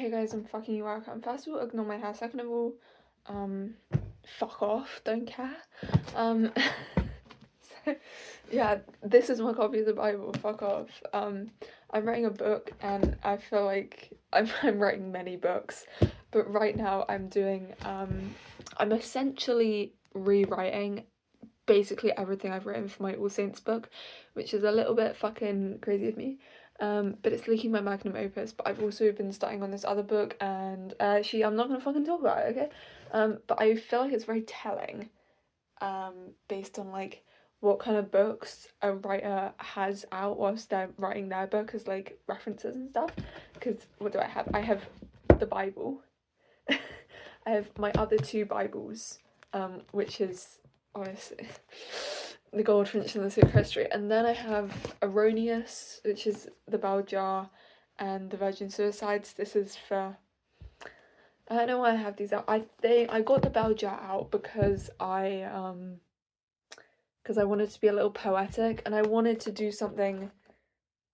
Hey guys, I'm fucking you welcome. First of all, ignore my hair. Second of all, um, fuck off, don't care. Um, so, yeah, this is my copy of the Bible, fuck off. I'm writing a book and I feel like I'm writing many books, but right now I'm essentially rewriting basically everything I've written for my All Saints book, which is a little bit fucking crazy of me. But it's leaking my magnum opus. But I've also been starting on this other book, and actually, I'm not gonna fucking talk about it, okay? But I feel like it's very telling, based on like what kind of books a writer has out whilst they're writing their book as like references and stuff. Because what do I have? I have the Bible. I have my other two Bibles, which is honestly the Goldfinch and the Secret History, and then I have Erroneous, which is the bell jar, and the Virgin Suicides. This is for, I don't know why I have these out. I think I got the bell jar out because I wanted to be a little poetic and I wanted to do something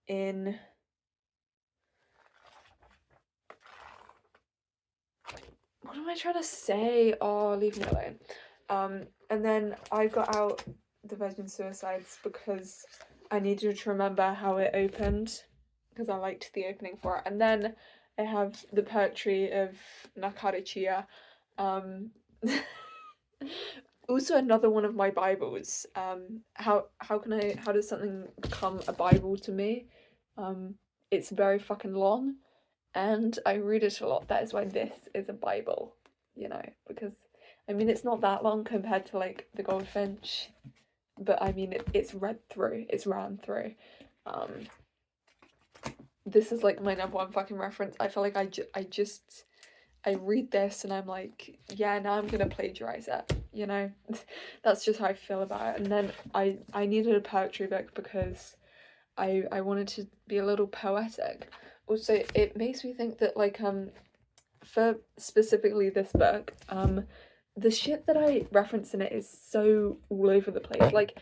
in what am I trying to say? Oh, leave me alone. And then I got out the Virgin Suicides because I needed to remember how it opened, because I liked the opening for it. And then I have the poetry of Nakarichia. Also another one of my Bibles. How does something become a Bible to me? It's very fucking long and I read it a lot. That is why this is a Bible, because I mean it's not that long compared to like the Goldfinch, but I mean it's read through, it's ran through. This is like my number one fucking reference. I feel like I read this and I'm like, yeah, now I'm gonna plagiarize it, that's just how I feel about it. And then I needed a poetry book because I wanted to be a little poetic. Also, it makes me think that like for specifically this book, the shit that I reference in it is so all over the place. Like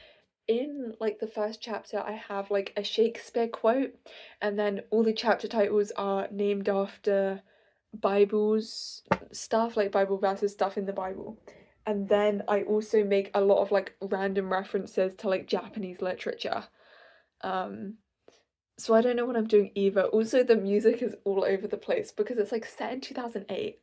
in like the first chapter I have like a Shakespeare quote, and then all the chapter titles are named after Bibles stuff, like Bible verses stuff in the Bible. And then I also make a lot of like random references to like Japanese literature. Um so I don't know what I'm doing either. Also, the music is all over the place because it's like set in 2008,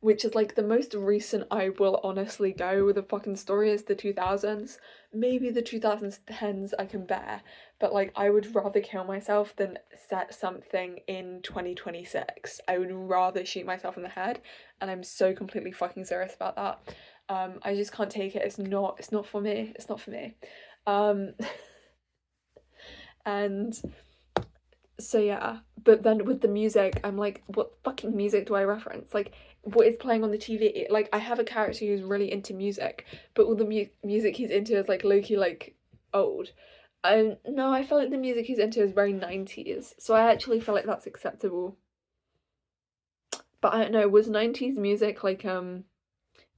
which is like the most recent I will honestly go with a fucking story is the 2000s. Maybe the 2010s I can bear, but like I would rather kill myself than set something in 2026. I would rather shoot myself in the head, and I'm so completely fucking serious about that. I just can't take it. It's not for me. It's not for me. Um and so yeah, but then with the music I'm like, what fucking music do I reference? Like what is playing on the TV? Like I have a character who's really into music, but all the music he's into is like low-key like old. No, I feel like the music he's into is very 90s, so I actually feel like that's acceptable. But I don't know, was 90s music like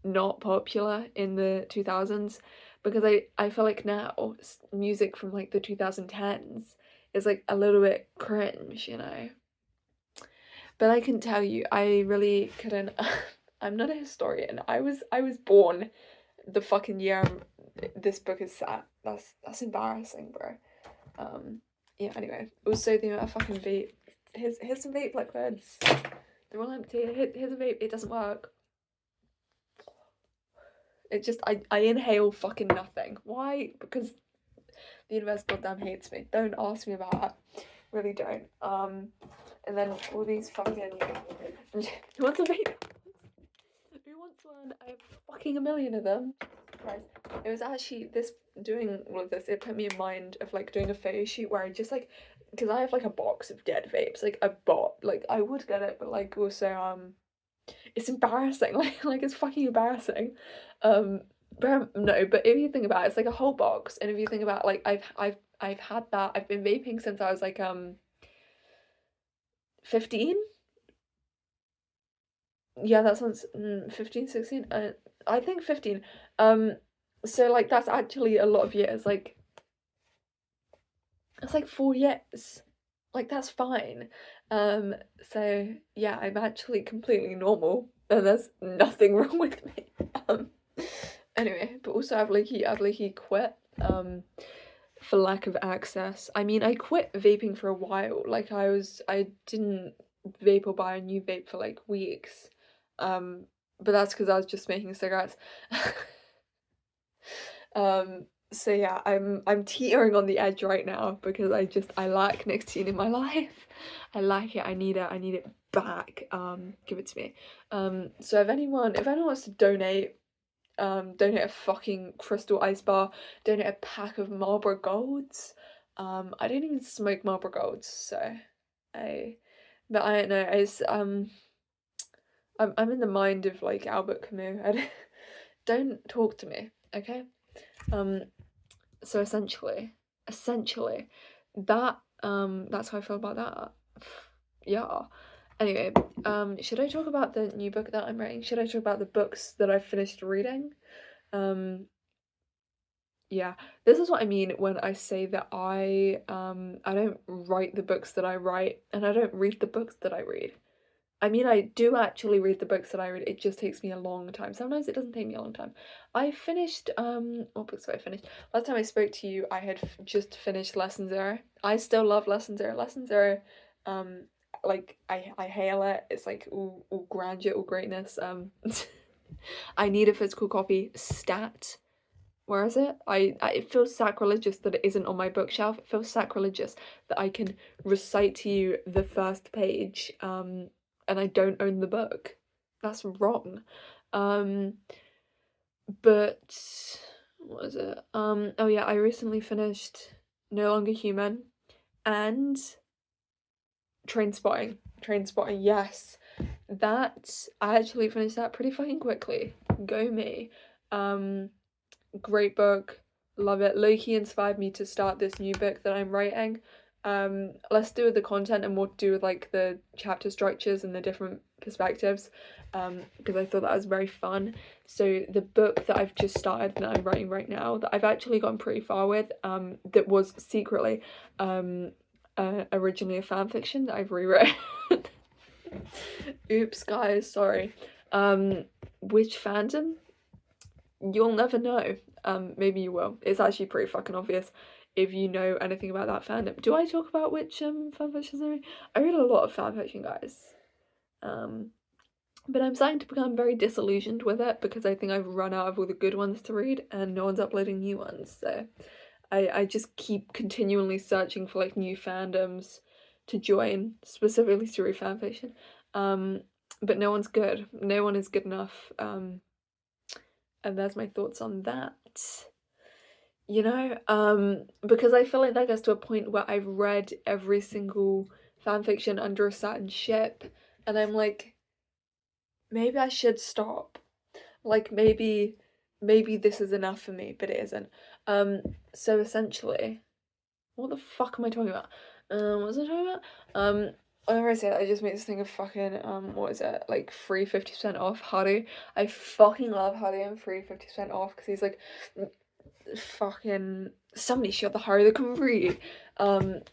not popular in the 2000s? Because I feel like now music from like the 2010s is like a little bit cringe. But I can tell you, I really couldn't. I'm not a historian. I was born the fucking year this book is set. That's embarrassing, bro. Yeah. Anyway, also the amount of fucking vape. Here's some vape liquids. They're all empty. Here's a vape. It doesn't work. It just I inhale fucking nothing. Why? Because the universe goddamn hates me. Don't ask me about that. Really don't. And then all these fucking who wants a vape? Who wants one? I have fucking a million of them. Right. It was actually this doing all of this, it put me in mind of like doing a photo shoot where I just like, because I have like a box of dead vapes, like a bot, like I would get it, but like also it's embarrassing, like it's fucking embarrassing. But no, but if you think about it, it's like a whole box, and if you think about like I've had that, I've been vaping since I was like 15. Yeah, that sounds 15, 16. I think 15. So like that's actually a lot of years. Like it's like 4 years. Like, that's fine. So yeah, I'm actually completely normal, and there's nothing wrong with me. Um, anyway, but also I've quit for lack of access. I mean, I quit vaping for a while. Like, I didn't vape or buy a new vape for like weeks. But that's because I was just making cigarettes. Um, so yeah, I'm teetering on the edge right now because I lack nicotine in my life. I like it. I need it back. Give it to me. So if anyone wants to donate, donate a fucking crystal ice bar, donate a pack of Marlboro Golds. I don't even smoke Marlboro Golds, so I but I don't know, I'm in the mind of like Albert Camus. Don't talk to me, okay? Um so essentially that's how I feel about that. Yeah. Anyway, should I talk about the new book that I'm writing? Should I talk about the books that I've finished reading? Um yeah, this is what I mean when I say that I don't write the books that I write and I don't read the books that I read. I mean, I do actually read the books that I read. It just takes me a long time. Sometimes it doesn't take me a long time. I finished what books have I finished? Last time I spoke to you, I had just finished Lesson Zero. I still love Lesson Zero. Lesson Zero, um like I hail it. It's like all grandeur, all greatness. I need a physical copy stat. Where is it? It feels sacrilegious that it isn't on my bookshelf. It feels sacrilegious that I can recite to you the first page, and I don't own the book. That's wrong. Um, but what is it? Oh yeah, I recently finished No Longer Human and Trainspotting. Trainspotting, yes. That I actually finished that pretty fucking quickly. Go me. Um Great book, love it. Loki inspired me to start this new book that I'm writing. Less to do with the content and more to do with like the chapter structures and the different perspectives, because I thought that was very fun. So the book that I've just started that I'm writing right now, that I've actually gotten pretty far with, that was secretly originally a fan fiction that I've rewritten. Oops, guys, sorry. Which fandom? You'll never know. Maybe you will. It's actually pretty fucking obvious if you know anything about that fandom. Do I talk about which fanfictions I read? I read a lot of fanfiction, guys. But I'm starting to become very disillusioned with it because I think I've run out of all the good ones to read and no one's uploading new ones. So I just keep continually searching for like new fandoms to join, specifically through fanfiction. But no one's good. No one is good enough. And there's my thoughts on that. You know, because I feel like that gets to a point where I've read every single fanfiction under a certain ship, and I'm like, maybe I should stop. Like maybe this is enough for me, but it isn't. So essentially, what the fuck am I talking about? What was I talking about? Whenever I say that, I just make this thing of fucking what is it? Like free 50% off Haru. I fucking love Haru and free 50% off because he's like fucking somebody shut the Haru that can read.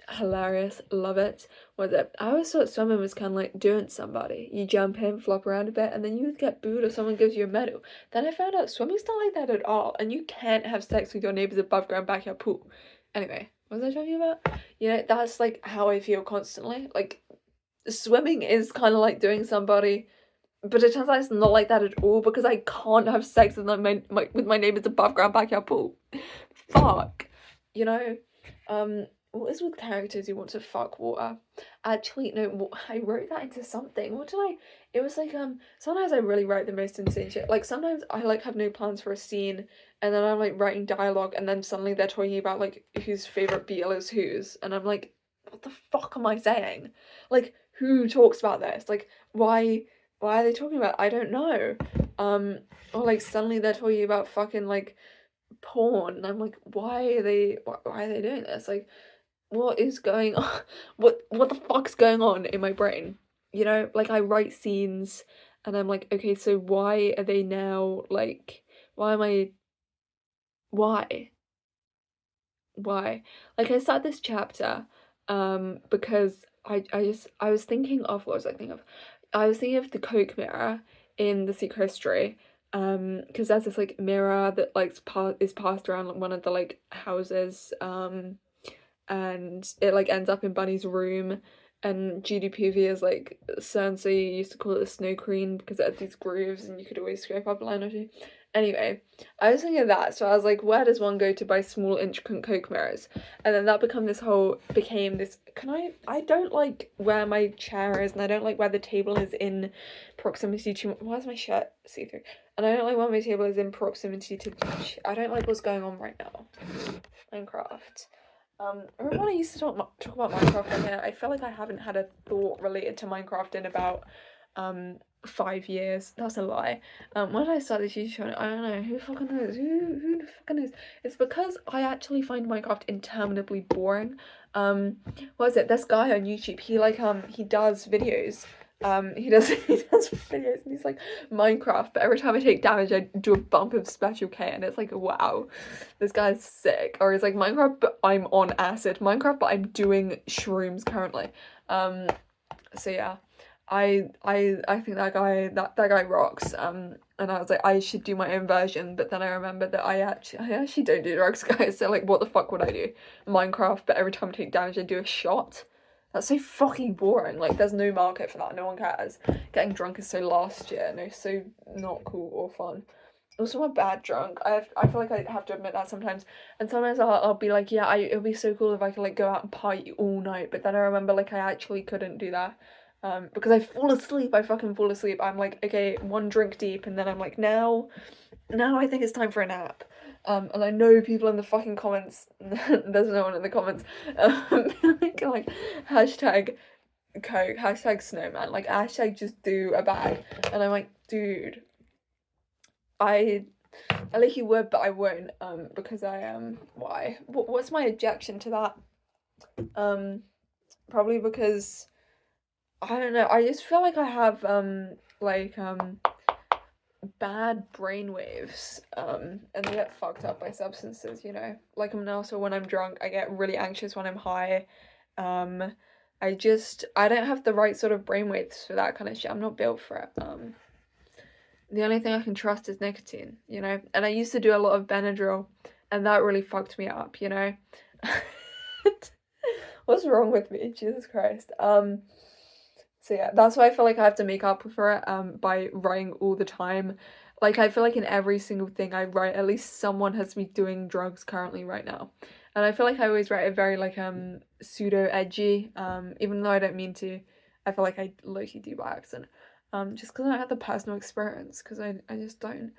Hilarious, love it. What is it? I always thought swimming was kind of like doing somebody. You jump in, flop around a bit, and then you get booed or someone gives you a medal. Then I found out swimming's not like that at all, and you can't have sex with your neighbor's above ground backyard pool. Anyway, what was I talking about? You know, that's like how I feel constantly. Like swimming is kind of like doing somebody, but it turns out it's not like that at all because I can't have sex with with my neighbor's above ground backyard pool. Fuck. You know? What is with characters who want to fuck water? Actually, no, I wrote that into something. What did I? It was like, sometimes I really write the most insane shit. Like, sometimes I, like, have no plans for a scene, and then I'm, like, writing dialogue, and then suddenly they're talking about, like, whose favourite Beatle is whose, and I'm like, what the fuck am I saying? Like, who talks about this? Like, why are they talking about it? I don't know. Or, like, suddenly they're talking about fucking, like, porn, and I'm like, why are they doing this? Like, what is going on? What the fuck's going on in my brain? You know, like I write scenes and I'm like, okay, so why are they now like why am I why? Why? Like I start this chapter, because I was thinking of, what was I thinking of? I was thinking of the Coke mirror in The Secret History, because there's this like mirror that like is passed around like one of the like houses, and it like ends up in Bunny's room, and GDPV is like Cersei used to call it the snow queen because it had these grooves and you could always scrape up a line or two. Anyway, I was thinking of that, so I was like, where does one go to buy small intricate Coke mirrors? And then that became this, I don't like where my chair is, and I don't like where the table is in proximity to, why is my shirt see-through? And I don't like where my table is in proximity to, I don't like what's going on right now. Minecraft. Remember when I used to talk about Minecraft on here? I feel like I haven't had a thought related to Minecraft in about 5 years. That's a lie. When did I start this YouTube channel? I don't know. Who fucking knows? Who the fucking knows? It's because I actually find Minecraft interminably boring. What is it? This guy on YouTube, he does videos. He does videos and he's like, Minecraft, but every time I take damage I do a bump of special K, and it's like, wow, this guy's sick. Or he's like, Minecraft but I'm on acid, Minecraft but I'm doing shrooms currently. So yeah, I think that guy rocks. And I was like, I should do my own version, but then I remembered that I actually don't do drugs, guys. So like, what the fuck would I do? Minecraft, but every time I take damage I do a shot? That's so fucking boring. Like, there's no market for that. No one cares. Getting drunk is so last year. No, so not cool or fun. Also, I'm a bad drunk. I feel like I have to admit that sometimes. And sometimes I'll be like, yeah, it'd be so cool if I could like go out and party all night. But then I remember like I actually couldn't do that. Because I fall asleep. I fucking fall asleep. I'm like, okay, one drink deep, and then I'm like, now I think it's time for a nap. And I know people in the fucking comments, there's no one in the comments, like hashtag Coke, hashtag snowman, like hashtag just do a bag. And I'm like, dude, I like you would, but I won't, because why? What's my objection to that? Probably because, I don't know, I just feel like I have, bad brainwaves, and they get fucked up by substances, you know? Like, I'm also, when I'm drunk, I get really anxious when I'm high. I don't have the right sort of brainwaves for that kind of shit. I'm not built for it. The only thing I can trust is nicotine, you know? And I used to do a lot of Benadryl, and that really fucked me up, you know? What's wrong with me? Jesus Christ. So yeah, that's why I feel like I have to make up for it by writing all the time. Like, I feel like in every single thing I write, at least someone has me doing drugs currently right now. And I feel like I always write it very like pseudo edgy, even though I don't mean to. I feel like I low-key do by accident. Just because I don't have the personal experience, because I just don't.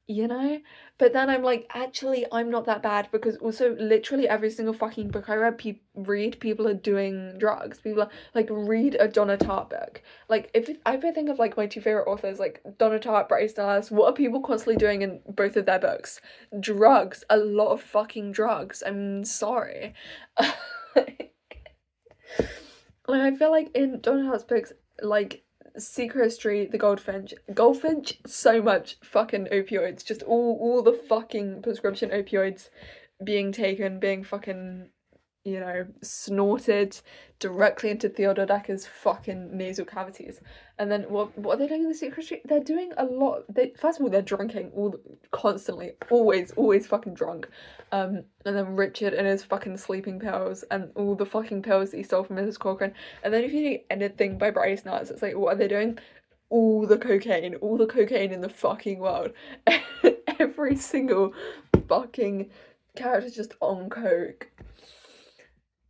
You know? But then I'm like, actually, I'm not that bad, because also literally every single fucking book I read, people are doing drugs. People are like, read a Donna Tartt book. Like, if I think of like my two favorite authors, like Donna Tartt, Bryce Dallas, what are people constantly doing in both of their books? Drugs. A lot of fucking drugs. I'm sorry. Like, I feel like in Donna Tartt's books, like Secret History, the Goldfinch, so much fucking opioids, just all the fucking prescription opioids being taken, being fucking, you know, snorted directly into Theodore Decker's fucking nasal cavities. And then what are they doing in the Secret History? They're doing a lot. First of all, they're drinking constantly, always fucking drunk. And then Richard and his fucking sleeping pills and all the fucking pills that he stole from Mrs. Corcoran. And then if you do anything by Bryce Nuts, it's like, what are they doing? All the cocaine in the fucking world. Every single fucking character's just on coke.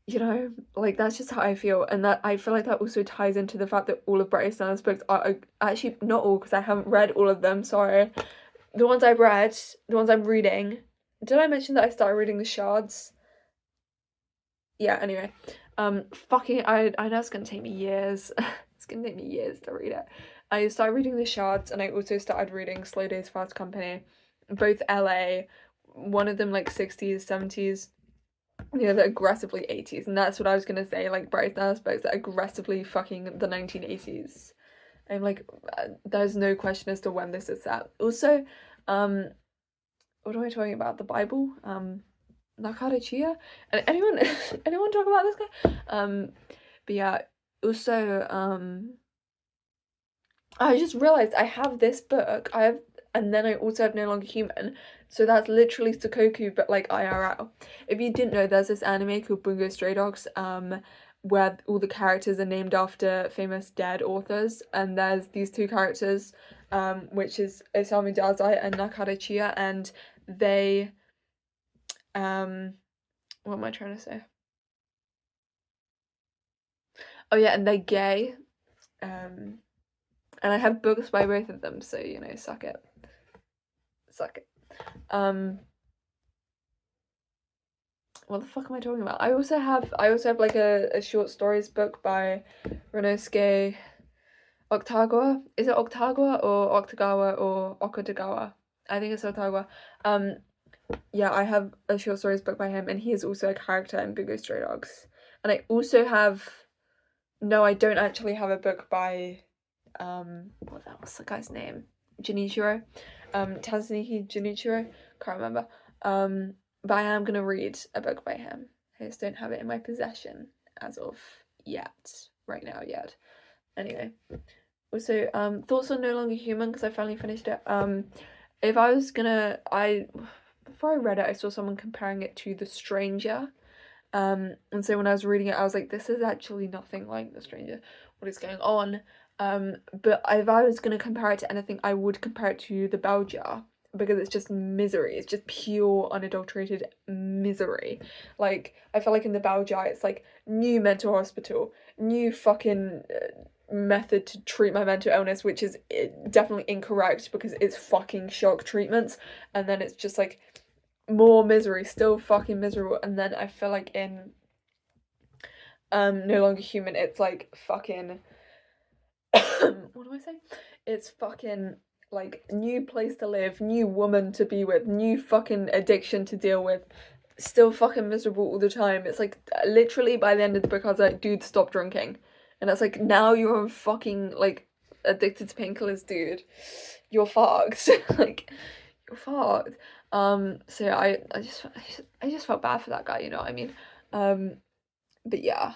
You know, like, that's just how I feel, and that I feel like that also ties into the fact that all of Bryce Dallas books are actually not all, because I haven't read all of them. Sorry, the ones I've read, the ones I'm reading. Did I mention that I started reading the Shards? Yeah. Anyway, fucking, I know it's gonna take me years. It's gonna take me years to read it. I started reading the Shards, and I also started reading Slow Days Fast Company, both LA. One of them like 60s, 70s. You know, they're aggressively 80s, and that's what I was gonna say, like, Bryce Dallas books that aggressively fucking the 1980s. I'm like, there's no question as to when this is set. Also, what am I talking about? The Bible? Nakarachiya. And anyone talk about this guy? But yeah, also I just realized I have this book. And then I also have No Longer Human. So that's literally Sukoku, but like IRL. If you didn't know, there's this anime called Bungo Stray Dogs, where all the characters are named after famous dead authors, and there's these two characters, which is Osamu Dazai and Nakara Chiya, and they, what am I trying to say? Oh yeah, and they're gay, and I have books by both of them, so you know, suck it. Suck it. What the fuck am I talking about? I also have like a short stories book by Renosuke Octagawa. Is it Octagawa or Octagawa or Okutagawa? I think it's Octagawa. Yeah, I have a short stories book by him, and he is also a character in Bungo Stray Dogs. And I also have, no, I don't actually have a book by what was the guy's name? Junichiro. Tazuniki Junichiro. Can't remember. But I am gonna read a book by him. I just don't have it in my possession as of yet. Right now yet. Anyway. Also, thoughts on No Longer Human, because I finally finished it. If I was gonna before I read it, I saw someone comparing it to The Stranger. And so when I was reading it, I was like, this is actually nothing like The Stranger. What is going on? But if I was gonna compare it to anything, I would compare it to The Bell Jar, because it's just misery. It's just pure, unadulterated misery. Like, I feel like in The Bell Jar, it's like new mental hospital, new fucking method to treat my mental illness, which is definitely incorrect because it's fucking shock treatments, and then it's just like more misery, still fucking miserable. And then I feel like in No Longer Human, it's like fucking what do I say? It's fucking like new place to live, new woman to be with, new fucking addiction to deal with, still fucking miserable all the time. It's like literally by the end of the book I was like, dude, stop drinking. And it's like, now you're fucking like addicted to painkillers, dude. You're fucked. Like, you're fucked. So yeah, I just felt bad for that guy, you know what I mean? But yeah.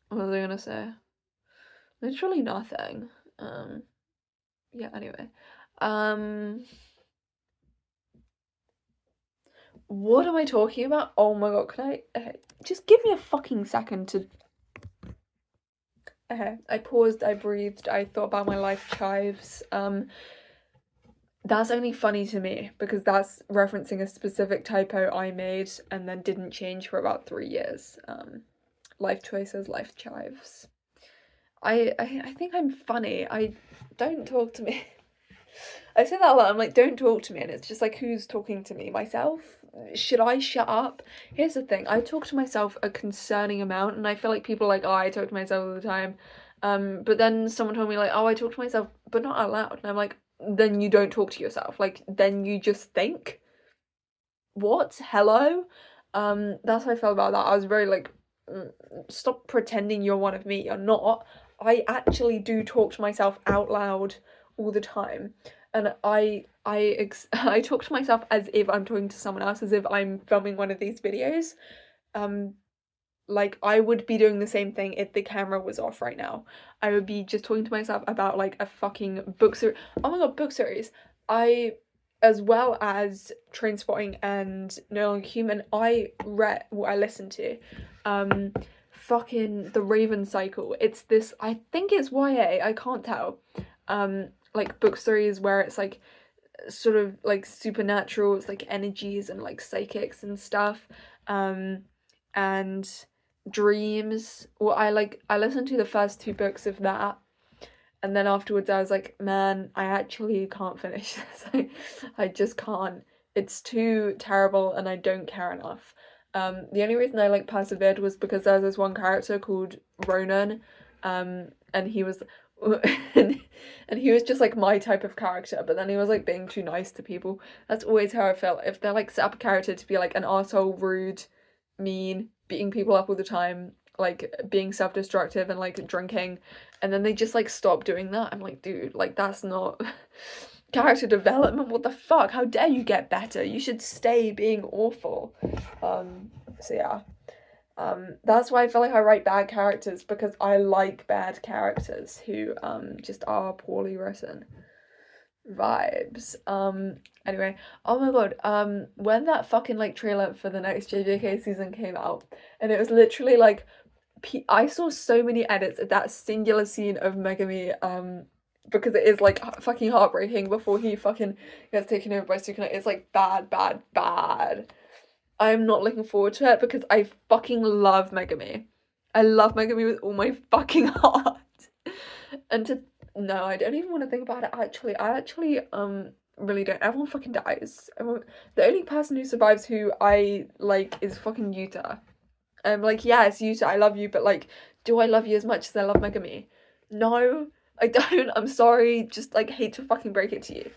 What was I gonna say? Literally nothing. Yeah, anyway. What am I talking about? Oh my god, can I just give me a fucking second to I paused, I breathed, I thought about my life chives. That's only funny to me because that's referencing a specific typo I made and then didn't change for about 3 years. Life choices, life chives. I think I'm funny. Don't talk to me. I say that a lot. I'm like, don't talk to me, and it's just like, who's talking to me? Myself? Should I shut up? Here's the thing. I talk to myself a concerning amount, and I feel like people are like, oh, I talk to myself all the time. But then someone told me like, oh, I talk to myself, but not out loud. And I'm like, then you don't talk to yourself. Like, then you just think. What? Hello? That's how I felt about that. I was very like, stop pretending you're one of me. You're not. I actually do talk to myself out loud all the time, and I talk to myself as if I'm talking to someone else, as if I'm filming one of these videos. Like I would be doing the same thing if the camera was off right now. I would be just talking to myself about like a fucking book series. Oh my god, book series. As well as Trainspotting and No Longer Human, I listened to. Fucking The Raven Cycle. It's this, I think it's YA, I can't tell. Like book series where it's like sort of like supernatural, it's like energies and like psychics and stuff. And dreams. Well, I listened to the first 2 books of that, and then afterwards I was like, man, I actually can't finish this. I just can't. It's too terrible and I don't care enough. The only reason I like persevered was because there's this one character called Ronan, and he was and he was just like my type of character, but then he was like being too nice to people. That's always how I felt. If they're like set up a character to be like an arsehole, rude, mean, beating people up all the time, like being self-destructive and like drinking, and then they just like stop doing that, I'm like, dude, like that's not character development. What the fuck? How dare you get better? You should stay being awful. So yeah. That's why I feel like I write bad characters, because I like bad characters who just are poorly written. Vibes. Anyway, oh my god, when that fucking like trailer for the next JJK season came out, and it was literally like I saw so many edits of that singular scene of Megami, because it is like fucking heartbreaking before he fucking gets taken over by Sukuna. It's like bad, bad, bad. I'm not looking forward to it because I fucking love Megami. I love Megami with all my fucking heart. And no, I don't even want to think about it actually. I actually really don't. Everyone fucking dies. The only person who survives who I like is fucking Yuta. Like, yeah, it's Yuta, I love you, but like, do I love you as much as I love Megami? No, I don't. I'm sorry, just like hate to fucking break it to you.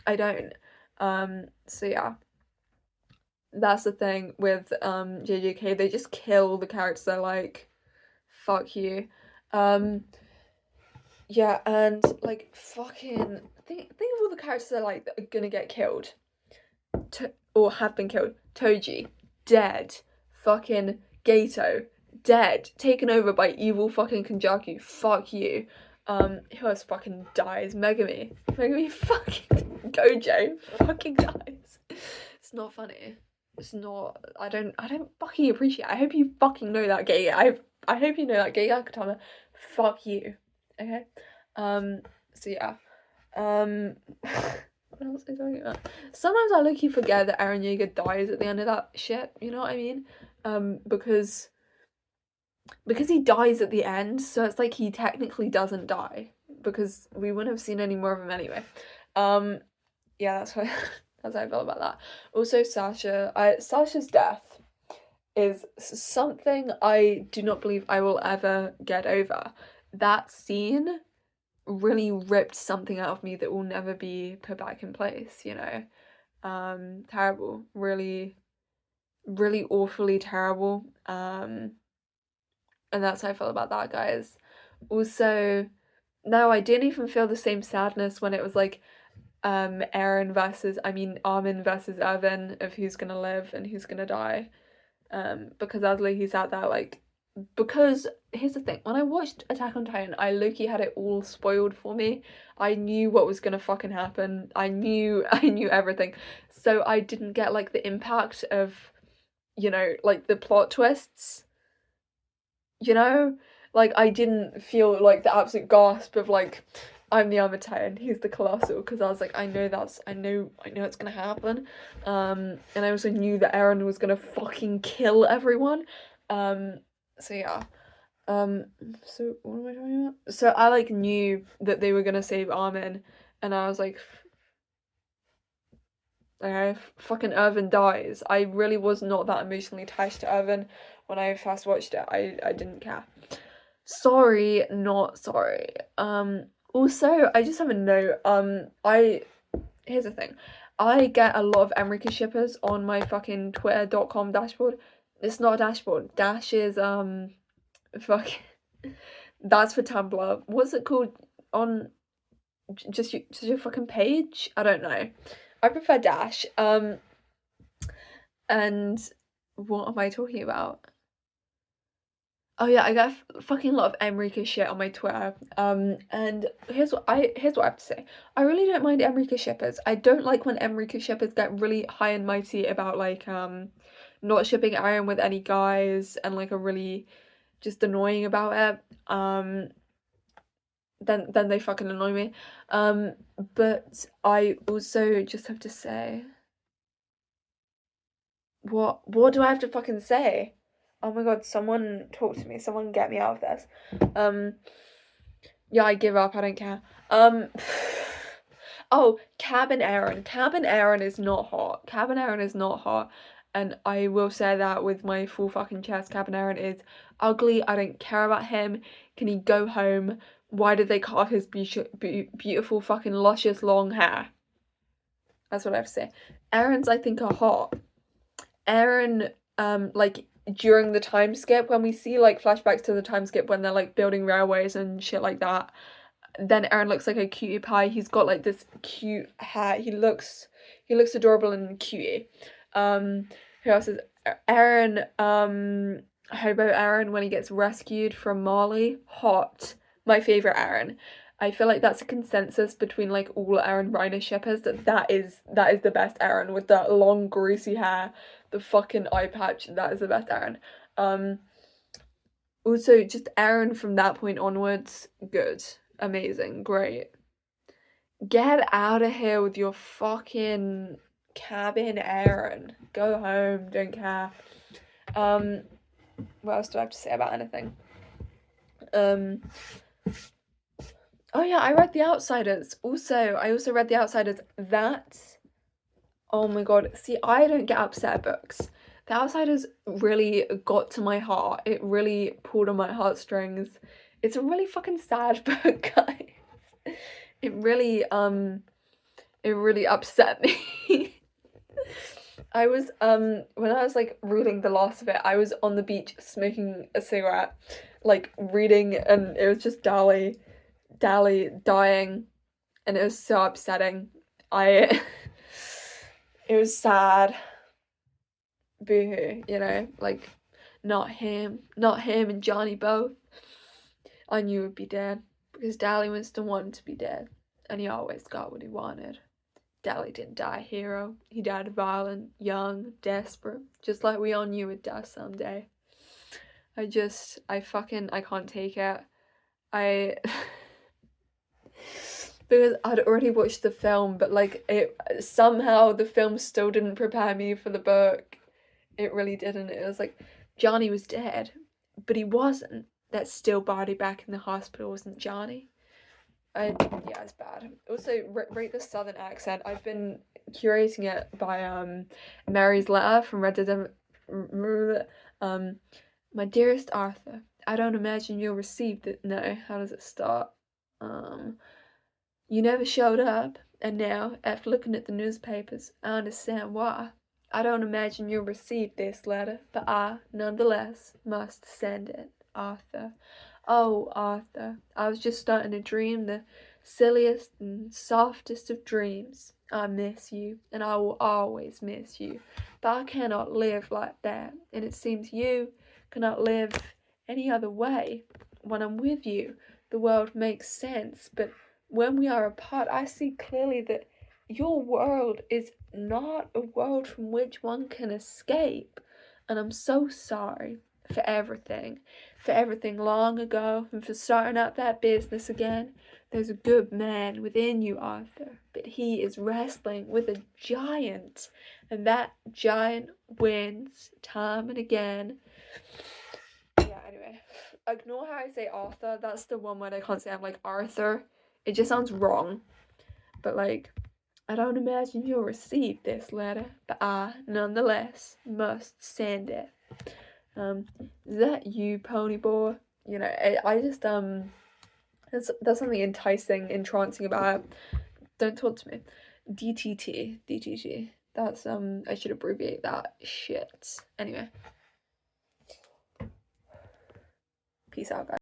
I don't. So yeah. That's the thing with JJK, they just kill the characters. They're like, fuck you. Yeah, and like fucking think of all the characters that are like that are gonna get killed. Or have been killed. Toji, dead. Fucking Gato, dead. Taken over by evil fucking Kenjaku. Fuck you. Who else fucking dies? Megami fucking Gojo fucking dies. It's not funny. It's not. I don't fucking appreciate it. I hope you fucking know that, gay. I hope you know that, gay Akatama. Fuck you. Okay. So yeah. What else is I talking about? Sometimes I low-key forget that Eren Yeager dies at the end of that shit. You know what I mean? Because he dies at the end, so it's like he technically doesn't die because we wouldn't have seen any more of him anyway. Yeah, that's why. That's how I feel about that. Also, Sasha's death is something I do not believe I will ever get over. That scene really ripped something out of me that will never be put back in place, you know. Terrible. Really, really awfully terrible. And that's how I felt about that, guys. Also, no, I didn't even feel the same sadness when it was like Armin versus Irvin, of who's gonna live and who's gonna die. Because as he sat there like, because here's the thing, when I watched Attack on Titan, I low-key had it all spoiled for me. I knew what was gonna fucking happen. I knew everything. So I didn't get like the impact of, you know, like the plot twists. You know? Like I didn't feel like the absolute gasp of like, I'm the Armored Titan, he's the Colossal, because I was like, I know it's gonna happen. And I also knew that Eren was gonna fucking kill everyone. So yeah. So what am I talking about? So I like knew that they were gonna save Armin, and I was like, okay, fucking Irvin dies. I really was not that emotionally attached to Irvin when I first watched it. I didn't care. Sorry, not sorry. Also, I just have a note. Here's the thing. I get a lot of Emrika shippers on my fucking twitter.com dashboard. It's not a dashboard. Dash is fuck. That's for Tumblr. What's it called on just your fucking page? I don't know. I prefer Dash. And what am I talking about? Oh yeah, I got a fucking lot of Emrika shit on my Twitter. And here's what I have to say. I really don't mind Emrika shippers. I don't like when Emrika shippers get really high and mighty about like not shipping Aaron with any guys and like are really just annoying about it. Then they fucking annoy me. But I also just have to say, what do I have to fucking say? Oh my god, someone talk to me. Someone get me out of this. Yeah, I give up. I don't care. Oh, Cabin Aaron. Cabin Aaron is not hot. Cabin Aaron is not hot. And I will say that with my full fucking chest. Cabin Aaron is ugly. I don't care about him. Can he go home? Why did they cut off his beautiful fucking luscious long hair? That's what I have to say. Aaron's, I think, are hot. Aaron, like, during the time skip, when we see like flashbacks to the time skip when they're like building railways and shit like that, then Aaron looks like a cutie pie. He's got like this cute hair. He looks adorable and cutie. Who else is Aaron? How about Aaron when he gets rescued from Molly? Hot. My favorite Aaron. I feel like that's a consensus between like all Aaron Reiner shippers that is the best Aaron, with that long greasy hair, the fucking eye patch. That is the best Aaron. Also just Aaron from that point onwards, good, amazing, great. Get out of here with your fucking cabin, Aaron. Go home, don't care. What else do I have to say about anything? Oh yeah, I read The Outsiders. I also read The Outsiders. Oh my god. See, I don't get upset at books. The Outsiders really got to my heart. It really pulled on my heartstrings. It's a really fucking sad book, guys. It really upset me. I was when I was like reading the last of it, I was on the beach smoking a cigarette, like reading, and it was just Dali dying, and it was so upsetting. It was sad. Boo-hoo, you know, like not him and Johnny both. I knew he'd be dead because Dali Winston wanted to be dead, and he always got what he wanted. Dali didn't die a hero. He died violent, young, desperate, just like we all knew would die someday. I can't take it. Because I'd already watched the film, but like somehow the film still didn't prepare me for the book. It really didn't. It was like Johnny was dead, but he wasn't. That still body back in the hospital wasn't Johnny. Yeah, it's bad. Also, rate the southern accent. I've been curating it by Mary's letter from Red Dead. My dearest Arthur, I don't imagine you'll receive it. No, how does it start? You never showed up, and now, after looking at the newspapers, I understand why. I don't imagine you'll receive this letter, but I, nonetheless, must send it. Arthur. Oh, Arthur, I was just starting to dream the silliest and softest of dreams. I miss you, and I will always miss you. But I cannot live like that, and it seems you cannot live any other way. When I'm with you, the world makes sense, but when we are apart, I see clearly that your world is not a world from which one can escape. And I'm so sorry for everything long ago, and for starting up that business again. There's a good man within you, Arthur, but he is wrestling with a giant, and that giant wins time and again. Yeah, anyway, ignore how I say Arthur. That's the one word I can't say. I'm like Arthur. It just sounds wrong. But like, I don't imagine you'll receive this letter, but I, nonetheless, must send it. Is that you, pony boy? You know, I just there's something entrancing about it. Don't talk to me. DTT. That's I should abbreviate that shit. Anyway, peace out, guys.